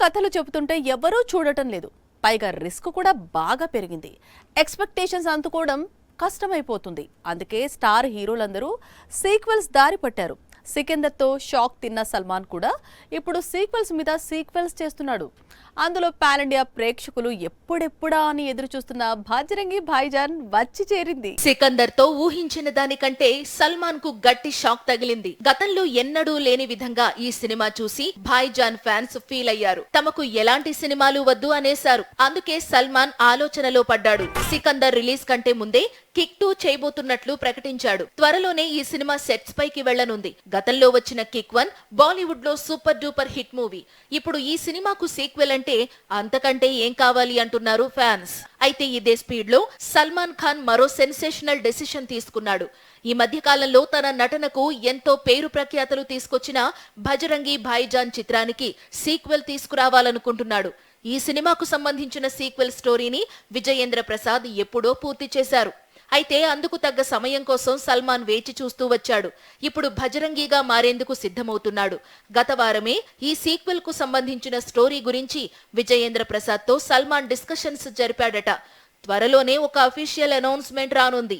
కథలు చెబుతుంటే ఎవరూ చూడటం లేదు. పైగా రిస్క్ కూడా బాగా పెరిగింది. ఎక్స్‌పెక్టేషన్స్ అందుకోవడం కష్టమైపోతుంది. అందుకే స్టార్ హీరోలందరూ సీక్వెల్స్ దారి పట్టారు. సికిందర్తో షాక్ తిన్న సల్మాన్ కూడా ఇప్పుడు సీక్వెల్స్ మీద సీక్వెల్స్ చేస్తున్నాడు. అందులో పాన్ ఇండియా ప్రేక్షకులు ఎప్పుడెప్పుడా అని ఎదురు చూస్తున్న భజరంగి భాయిజాన్ వచ్చి చేరింది. సికందర్ తో ఊహించిన దానికంటే సల్మాన్ కు గట్టి షాక్ తగిలింది. గతంలో ఎన్నడూ లేని విధంగా ఈ సినిమా చూసి భాయిజాన్ ఫ్యాన్స్ ఫీల్ అయ్యారు. తమకు ఎలాంటి సినిమాలు వద్దు అనేశారు. అందుకే సల్మాన్ ఆలోచనలో పడ్డాడు. సికందర్ రిలీజ్ కంటే ముందే కిక్ 2 చేయబోతున్నట్లు ప్రకటించాడు. త్వరలోనే ఈ సినిమా సెట్స్ పైకి వెళ్లనుంది. గతంలో వచ్చిన కిక్ 1 బాలీవుడ్ లో సూపర్ డూపర్ హిట్ మూవీ. ఇప్పుడు ఈ సినిమాకు సీక్వెల్ అంటే అంతకంటే ఏం కావాలి అంటున్నారు ఫ్యాన్స్. అయితే ఇదే స్పీడ్ లో సల్మాన్ ఖాన్ మరో సెన్సేషనల్ డెసిషన్ తీసుకున్నాడు. ఈ మధ్య కాలంలో తన నటనకు ఎంతో పేరు ప్రఖ్యాతలు తీసుకొచ్చిన భజరంగి భాయిజాన్ చిత్రానికి సీక్వెల్ తీసుకురావాలనుకుంటున్నాడు. ఈ సినిమాకు సంబంధించిన సీక్వెల్ స్టోరీని విజయేంద్ర ప్రసాద్ ఎప్పుడో పూర్తి చేశారు. అయితే అందుకు తగ్గ సమయం కోసం సల్మాన్ వేచి చూస్తూ వచ్చాడు. ఇప్పుడు భజరంగిగా మారేందుకు సిద్ధమవుతున్నాడు. గత వారమే ఈ సీక్వెల్ కు సంబంధించిన స్టోరీ గురించి విజయేంద్ర ప్రసాద్ తో సల్మాన్ డిస్కషన్స్ జరిపాడట. త్వరలోనే ఒక అఫీషియల్ అనౌన్స్మెంట్ రానుంది.